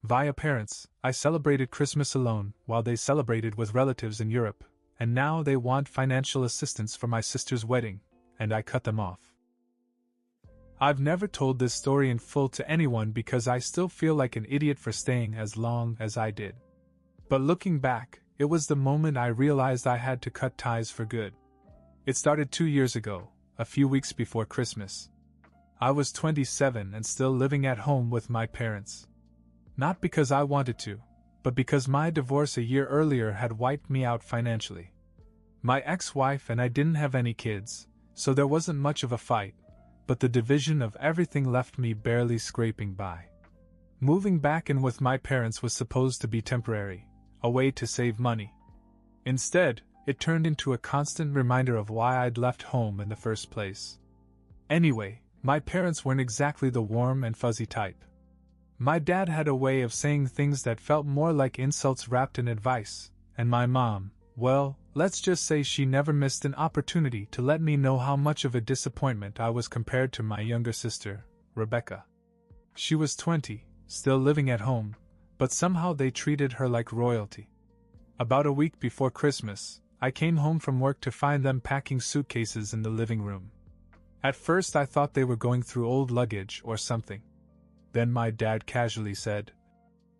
Via parents, I celebrated Christmas alone while they celebrated with relatives in Europe, and now they want financial assistance for my sister's wedding, and I cut them off. I've never told this story in full to anyone because I still feel like an idiot for staying as long as I did. But looking back, it was the moment I realized I had to cut ties for good. It started 2 years ago, a few weeks before Christmas. I was 27 and still living at home with my parents. Not because I wanted to, but because my divorce a year earlier had wiped me out financially. My ex-wife and I didn't have any kids, so there wasn't much of a fight, but the division of everything left me barely scraping by. Moving back in with my parents was supposed to be temporary, a way to save money. Instead, it turned into a constant reminder of why I'd left home in the first place. Anyway, my parents weren't exactly the warm and fuzzy type. My dad had a way of saying things that felt more like insults wrapped in advice, and my mom, well, let's just say she never missed an opportunity to let me know how much of a disappointment I was compared to my younger sister, Rebecca. She was 20, still living at home, but somehow they treated her like royalty. About a week before Christmas, I came home from work to find them packing suitcases in the living room. At first I thought they were going through old luggage or something. Then my dad casually said,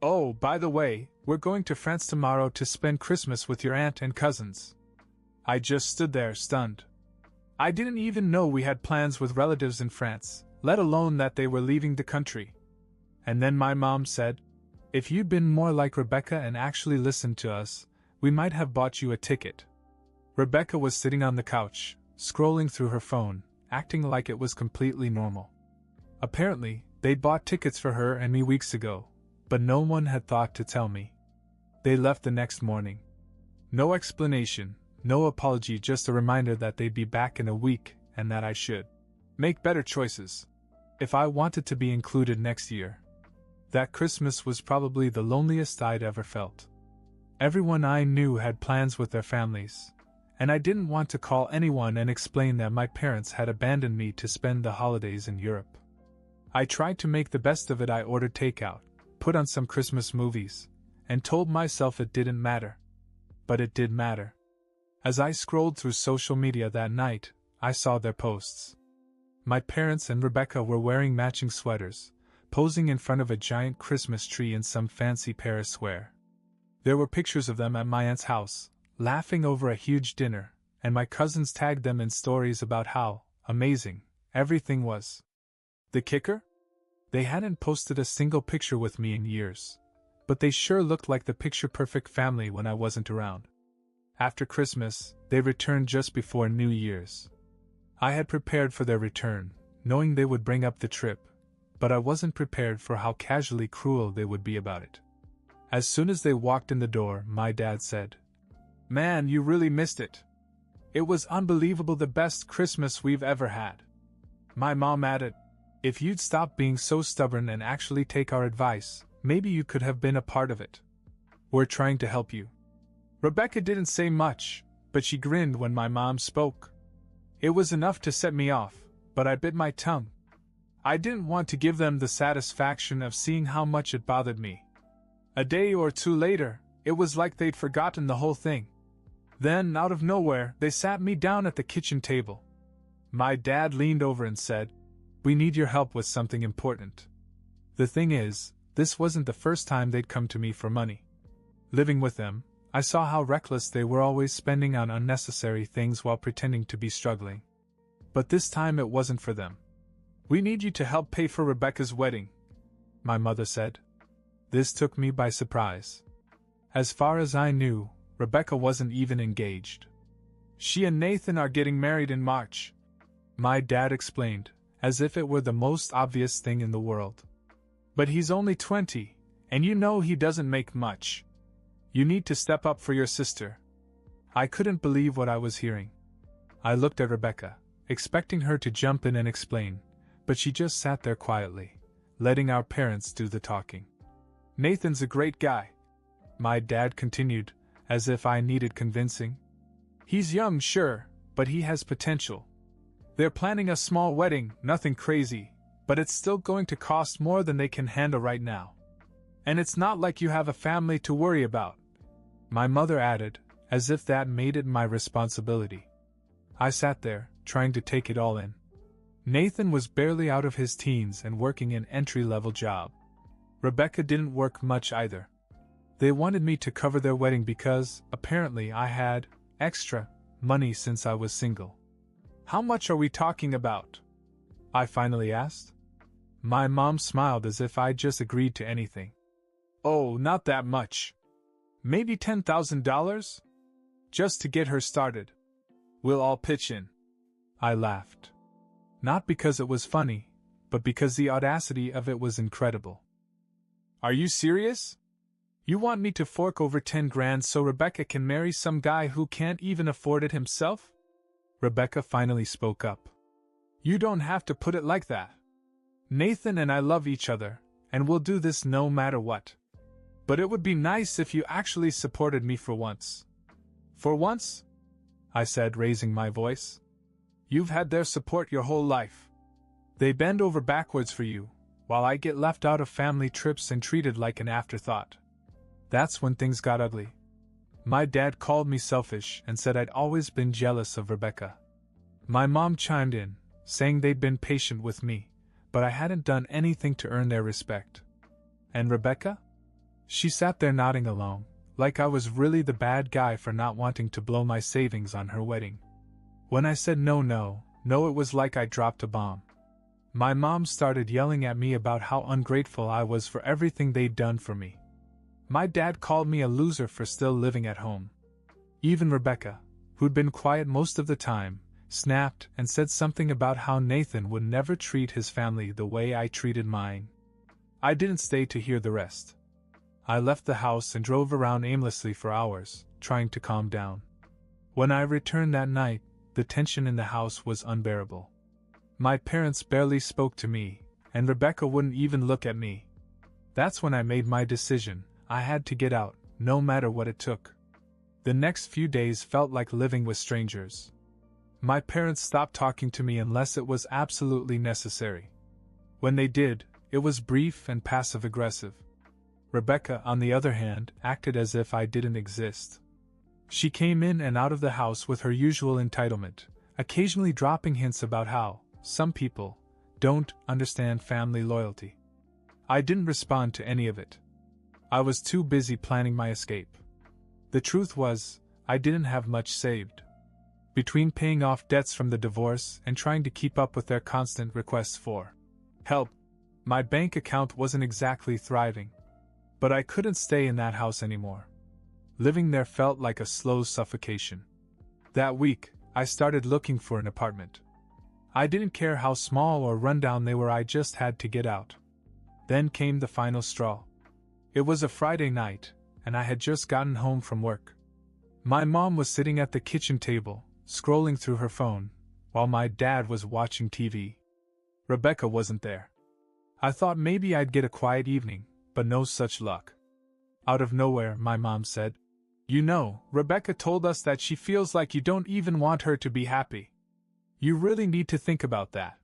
"Oh, by the way, we're going to France tomorrow to spend Christmas with your aunt and cousins." I just stood there stunned. I didn't even know we had plans with relatives in France, let alone that they were leaving the country. And then my mom said, "If you'd been more like Rebecca and actually listened to us, we might have bought you a ticket." Rebecca was sitting on the couch, scrolling through her phone, acting like it was completely normal. Apparently, they'd bought tickets for her and me weeks ago, but no one had thought to tell me. They left the next morning. No explanation, no apology, just a reminder that they'd be back in a week and that I should make better choices if I wanted to be included next year. That Christmas was probably the loneliest I'd ever felt. Everyone I knew had plans with their families, and I didn't want to call anyone and explain that my parents had abandoned me to spend the holidays in Europe. I tried to make the best of it. I ordered takeout, put on some Christmas movies, and told myself it didn't matter. But it did matter. As I scrolled through social media that night, I saw their posts. My parents and Rebecca were wearing matching sweaters, posing in front of a giant Christmas tree in some fancy Paris square. There were pictures of them at my aunt's house, laughing over a huge dinner, and my cousins tagged them in stories about how amazing everything was. The kicker? They hadn't posted a single picture with me in years, but they sure looked like the picture-perfect family when I wasn't around. After Christmas, they returned just before New Year's. I had prepared for their return, knowing they would bring up the trip, but I wasn't prepared for how casually cruel they would be about it. As soon as they walked in the door, my dad said, "Man, you really missed it. It was unbelievable, the best Christmas we've ever had." My mom added, "If you'd stop being so stubborn and actually take our advice, maybe you could have been a part of it. We're trying to help you." Rebecca didn't say much, but she grinned when my mom spoke. It was enough to set me off, but I bit my tongue. I didn't want to give them the satisfaction of seeing how much it bothered me. A day or two later, it was like they'd forgotten the whole thing. Then, out of nowhere, they sat me down at the kitchen table. My dad leaned over and said, "We need your help with something important." The thing is, this wasn't the first time they'd come to me for money. Living with them, I saw how reckless they were, always spending on unnecessary things while pretending to be struggling. But this time it wasn't for them. "We need you to help pay for Rebecca's wedding," my mother said. This took me by surprise. As far as I knew, Rebecca wasn't even engaged. "She and Nathan are getting married in March," my dad explained, as if it were the most obvious thing in the world. "But he's only 20, and you know he doesn't make much. You need to step up for your sister." I couldn't believe what I was hearing. I looked at Rebecca, expecting her to jump in and explain, but she just sat there quietly, letting our parents do the talking. "Nathan's a great guy," my dad continued, as if I needed convincing. "He's young, sure, but he has potential. They're planning a small wedding, nothing crazy, but it's still going to cost more than they can handle right now. And it's not like you have a family to worry about, my mother added, as if that made it my responsibility. I sat there, trying to take it all in. Nathan was barely out of his teens and working an entry-level job. Rebecca didn't work much either. They wanted me to cover their wedding because, apparently, I had extra money since I was single. How much are we talking about? I finally asked. My mom smiled as if I'd just agreed to anything. Oh, not that much. Maybe $10,000? Just to get her started. We'll all pitch in. I laughed. Not because it was funny, but because the audacity of it was incredible. Are you serious? You want me to fork over 10 grand so Rebecca can marry some guy who can't even afford it himself? Rebecca finally spoke up. You don't have to put it like that. Nathan and I love each other, and we'll do this no matter what. But it would be nice if you actually supported me for once. For once? I said, raising my voice. You've had their support your whole life. They bend over backwards for you, while I get left out of family trips and treated like an afterthought. That's when things got ugly. My dad called me selfish and said I'd always been jealous of Rebecca. My mom chimed in, saying they'd been patient with me, but I hadn't done anything to earn their respect. And Rebecca? She sat there nodding along, like I was really the bad guy for not wanting to blow my savings on her wedding. When I said no, it was like I dropped a bomb. My mom started yelling at me about how ungrateful I was for everything they'd done for me. My dad called me a loser for still living at home. Even Rebecca, who'd been quiet most of the time, snapped and said something about how Nathan would never treat his family the way I treated mine. I didn't stay to hear the rest. I left the house and drove around aimlessly for hours, trying to calm down. When I returned that night, the tension in the house was unbearable. My parents barely spoke to me, and Rebecca wouldn't even look at me. That's when I made my decision. I had to get out, no matter what it took. The next few days felt like living with strangers. My parents stopped talking to me unless it was absolutely necessary. When they did, it was brief and passive-aggressive. Rebecca, on the other hand, acted as if I didn't exist. She came in and out of the house with her usual entitlement, occasionally dropping hints about how some people don't understand family loyalty. I didn't respond to any of it. I was too busy planning my escape. The truth was, I didn't have much saved. Between paying off debts from the divorce and trying to keep up with their constant requests for help, my bank account wasn't exactly thriving. But I couldn't stay in that house anymore. Living there felt like a slow suffocation. That week, I started looking for an apartment. I didn't care how small or rundown they were, I just had to get out. Then came the final straw. It was a Friday night, and I had just gotten home from work. My mom was sitting at the kitchen table, scrolling through her phone, while my dad was watching TV. Rebecca wasn't there. I thought maybe I'd get a quiet evening, but no such luck. Out of nowhere, my mom said, "You know, Rebecca told us that she feels like you don't even want her to be happy. You really need to think about that."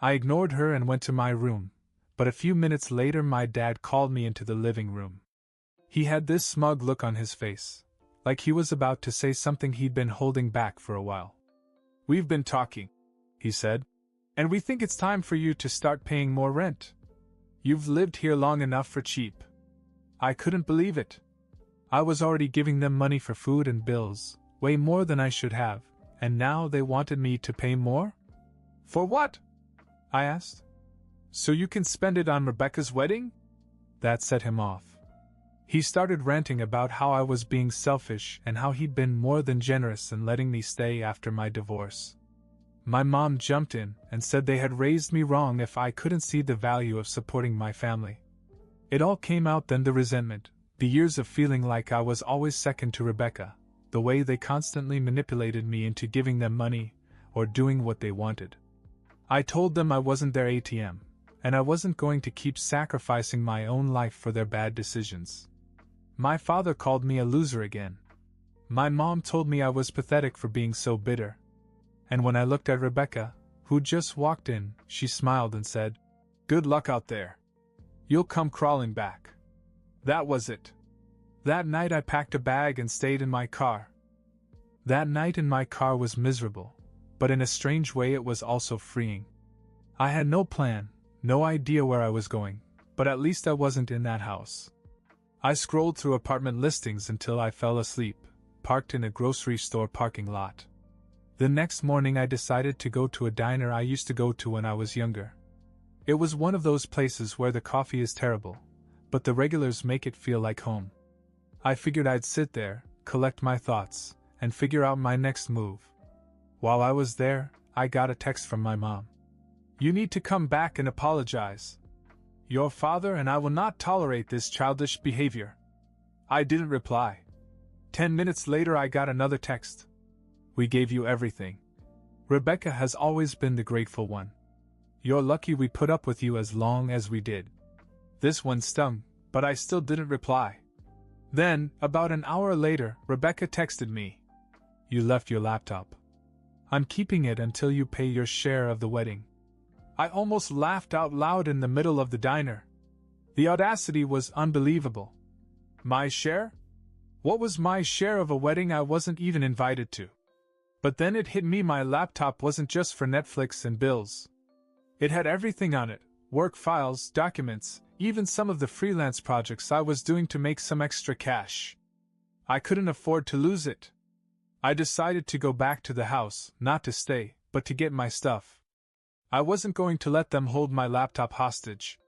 I ignored her and went to my room, but a few minutes later my dad called me into the living room. He had this smug look on his face, like he was about to say something he'd been holding back for a while. "We've been talking," he said, "and we think it's time for you to start paying more rent. You've lived here long enough for cheap." I couldn't believe it. I was already giving them money for food and bills, way more than I should have, and now they wanted me to pay more? For what? I asked. "So you can spend it on Rebecca's wedding?" That set him off. He started ranting about how I was being selfish and how he'd been more than generous in letting me stay after my divorce. My mom jumped in and said they had raised me wrong if I couldn't see the value of supporting my family. It all came out then, the resentment, the years of feeling like I was always second to Rebecca, the way they constantly manipulated me into giving them money or doing what they wanted. I told them I wasn't their ATM, and I wasn't going to keep sacrificing my own life for their bad decisions. My father called me a loser again. My mom told me I was pathetic for being so bitter. And when I looked at Rebecca, who'd just walked in, she smiled and said, "Good luck out there. You'll come crawling back." That was it. That night I packed a bag and stayed in my car. That night in my car was miserable, but in a strange way it was also freeing. I had no plan, no idea where I was going, but at least I wasn't in that house. I scrolled through apartment listings until I fell asleep, parked in a grocery store parking lot. The next morning I decided to go to a diner I used to go to when I was younger. It was one of those places where the coffee is terrible, but the regulars make it feel like home. I figured I'd sit there, collect my thoughts, and figure out my next move. While I was there, I got a text from my mom. "You need to come back and apologize. Your father and I will not tolerate this childish behavior." I didn't reply. 10 minutes later I got another text. "We gave you everything. Rebecca has always been the grateful one. You're lucky we put up with you as long as we did." This one stung, but I still didn't reply. Then, about an hour later, Rebecca texted me. "You left your laptop. I'm keeping it until you pay your share of the wedding." I almost laughed out loud in the middle of the diner. The audacity was unbelievable. My share? What was my share of a wedding I wasn't even invited to? But then it hit me, my laptop wasn't just for Netflix and bills. It had everything on it: work files, documents, even some of the freelance projects I was doing to make some extra cash. I couldn't afford to lose it. I decided to go back to the house, not to stay, but to get my stuff. I wasn't going to let them hold my laptop hostage.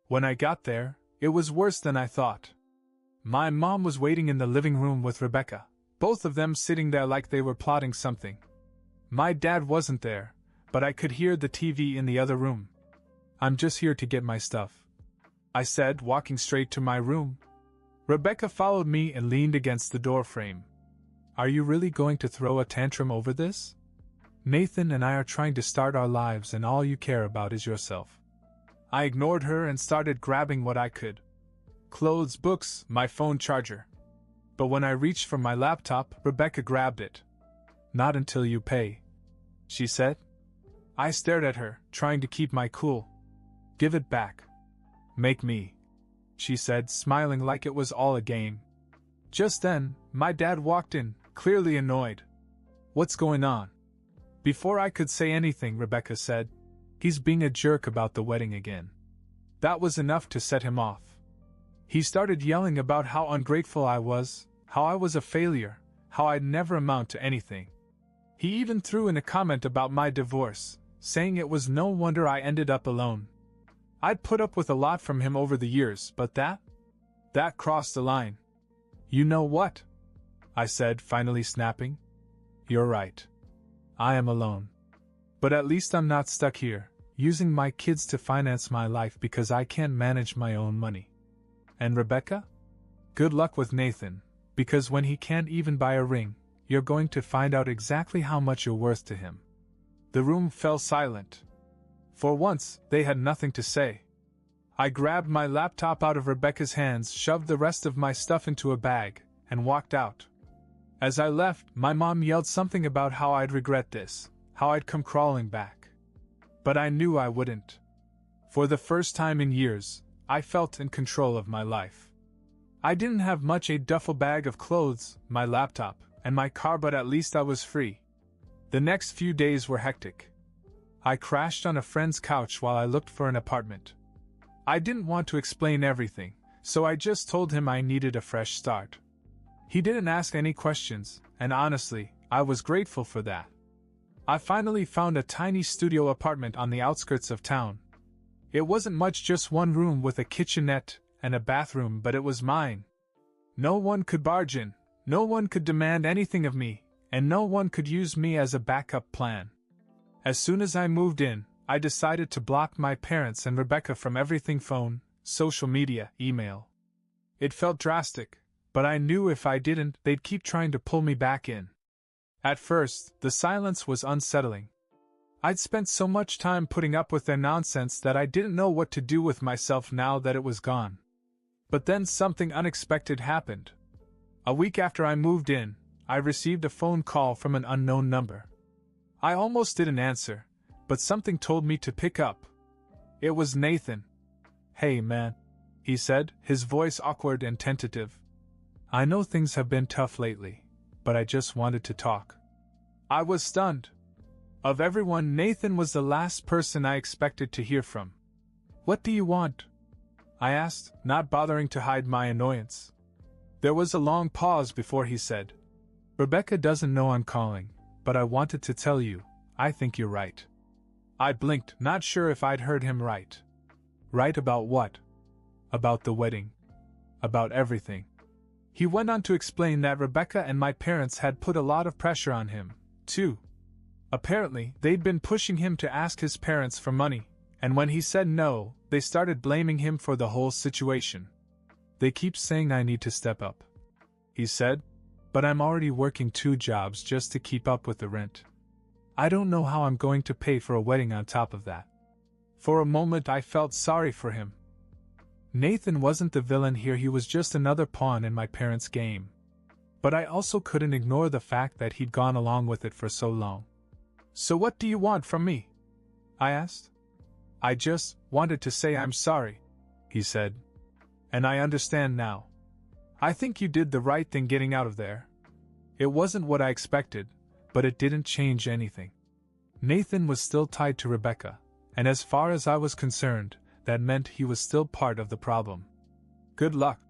When I got there, it was worse than I thought. My mom was waiting in the living room with Rebecca, both of them sitting there like they were plotting something. My dad wasn't there, but I could hear the TV in the other room. "I'm just here to get my stuff," I said, walking straight to my room. Rebecca followed me and leaned against the doorframe. "Are you really going to throw a tantrum over this? Nathan and I are trying to start our lives and all you care about is yourself." I ignored her and started grabbing what I could. Clothes, books, my phone charger. But when I reached for my laptop, Rebecca grabbed it. "Not until you pay," she said. I stared at her, trying to keep my cool. "Give it back. Make me," she said, smiling like it was all a game. Just then, my dad walked in, clearly annoyed. "What's going on?" Before I could say anything, Rebecca said, "He's being a jerk about the wedding again." That was enough to set him off. He started yelling about how ungrateful I was, how I was a failure, how I'd never amount to anything. He even threw in a comment about my divorce, saying it was no wonder I ended up alone. I'd put up with a lot from him over the years, but that crossed the line. "You know what?" I said, finally snapping. "You're right. I am alone. But at least I'm not stuck here, using my kids to finance my life because I can't manage my own money. And Rebecca? Good luck with Nathan, because when he can't even buy a ring, you're going to find out exactly how much you're worth to him." The room fell silent. For once, they had nothing to say. I grabbed my laptop out of Rebecca's hands, shoved the rest of my stuff into a bag, and walked out. As I left, my mom yelled something about how I'd regret this, how I'd come crawling back. But I knew I wouldn't. For the first time in years, I felt in control of my life. I didn't have much: a duffel bag of clothes, my laptop, and my car, but at least I was free. The next few days were hectic. I crashed on a friend's couch while I looked for an apartment. I didn't want to explain everything, so I just told him I needed a fresh start. He didn't ask any questions, and honestly, I was grateful for that. I finally found a tiny studio apartment on the outskirts of town. It wasn't much, just one room with a kitchenette and a bathroom, but it was mine. No one could barge in, no one could demand anything of me, and no one could use me as a backup plan. As soon as I moved in, I decided to block my parents and Rebecca from everything: phone, social media, email. It felt drastic, but I knew if I didn't, they'd keep trying to pull me back in. At first, the silence was unsettling. I'd spent so much time putting up with their nonsense that I didn't know what to do with myself now that it was gone. But then something unexpected happened. A week after I moved in, I received a phone call from an unknown number. I almost didn't answer, but something told me to pick up. It was Nathan. "Hey man," he said, his voice awkward and tentative. I know things have been tough lately, but I just wanted to talk. I was stunned. Of everyone, Nathan was the last person I expected to hear from. What do you want? I asked, not bothering to hide my annoyance. There was a long pause before he said, Rebecca doesn't know I'm calling, but I wanted to tell you, I think you're right. I blinked, not sure if I'd heard him right. Right about what? About the wedding. About everything. He went on to explain that Rebecca and my parents had put a lot of pressure on him, too. Apparently, they'd been pushing him to ask his parents for money, and when he said no, they started blaming him for the whole situation. They keep saying I need to step up, he said, but I'm already working 2 jobs just to keep up with the rent. I don't know how I'm going to pay for a wedding on top of that. For a moment I felt sorry for him. Nathan wasn't the villain here, he was just another pawn in my parents' game. But I also couldn't ignore the fact that he'd gone along with it for so long. So what do you want from me? I asked. I just wanted to say I'm sorry, he said. And I understand now. I think you did the right thing getting out of there. It wasn't what I expected, but it didn't change anything. Nathan was still tied to Rebecca, and as far as I was concerned, that meant he was still part of the problem. Good luck,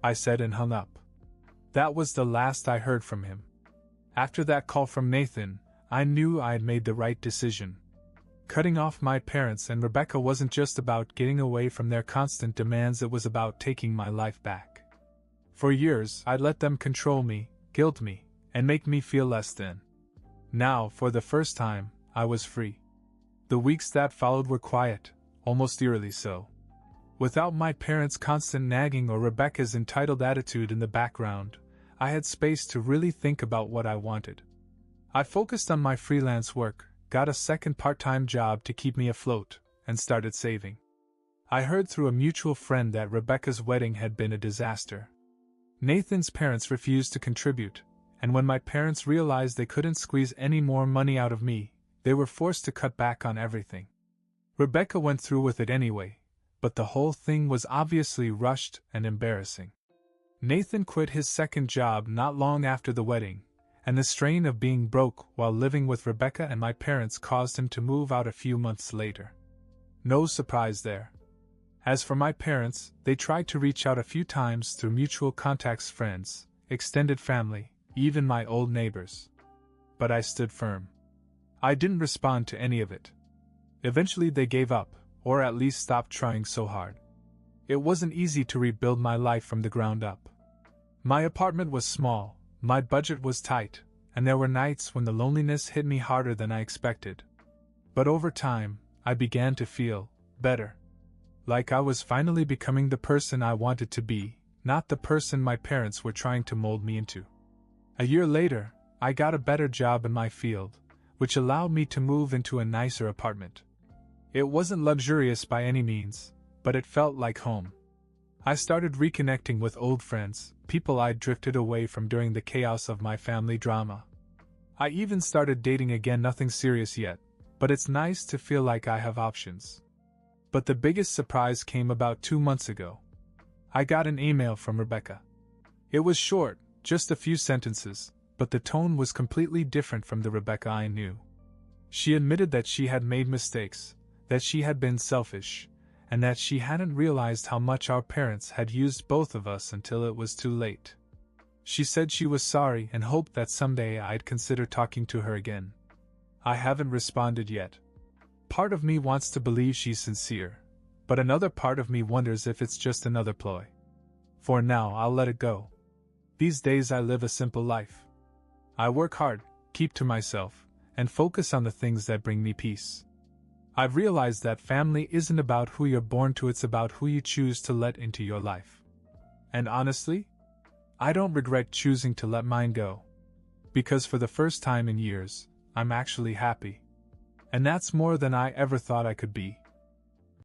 I said and hung up. That was the last I heard from him. After that call from Nathan, I knew I had made the right decision. Cutting off my parents and Rebecca wasn't just about getting away from their constant demands, it was about taking my life back. For years, I'd let them control me, guilt me, and make me feel less than. Now, for the first time, I was free. The weeks that followed were quiet, almost eerily so. Without my parents' constant nagging or Rebecca's entitled attitude in the background, I had space to really think about what I wanted. I focused on my freelance work, got a second part-time job to keep me afloat, and started saving. I heard through a mutual friend that Rebecca's wedding had been a disaster. Nathan's parents refused to contribute, and when my parents realized they couldn't squeeze any more money out of me, they were forced to cut back on everything. Rebecca went through with it anyway, but the whole thing was obviously rushed and embarrassing. Nathan quit his second job not long after the wedding, and the strain of being broke while living with Rebecca and my parents caused him to move out a few months later. No surprise there. As for my parents, they tried to reach out a few times through mutual contacts, friends, extended family, even my old neighbors. But I stood firm. I didn't respond to any of it. Eventually they gave up, or at least stopped trying so hard. It wasn't easy to rebuild my life from the ground up. My apartment was small, my budget was tight, and there were nights when the loneliness hit me harder than I expected. But over time, I began to feel better. Like I was finally becoming the person I wanted to be, not the person my parents were trying to mold me into. A year later, I got a better job in my field, which allowed me to move into a nicer apartment. It wasn't luxurious by any means, but it felt like home. I started reconnecting with old friends, people I'd drifted away from during the chaos of my family drama. I even started dating again, nothing serious yet, but it's nice to feel like I have options. But the biggest surprise came about 2 months ago. I got an email from Rebecca. It was short, just a few sentences, but the tone was completely different from the Rebecca I knew. She admitted that she had made mistakes, that she had been selfish, and that she hadn't realized how much our parents had used both of us until it was too late. She said she was sorry and hoped that someday I'd consider talking to her again. I haven't responded yet. Part of me wants to believe she's sincere, but another part of me wonders if it's just another ploy. For now, I'll let it go. These days I live a simple life. I work hard, keep to myself, and focus on the things that bring me peace. I've realized that family isn't about who you're born to, it's about who you choose to let into your life. And honestly, I don't regret choosing to let mine go. Because for the first time in years, I'm actually happy. And that's more than I ever thought I could be.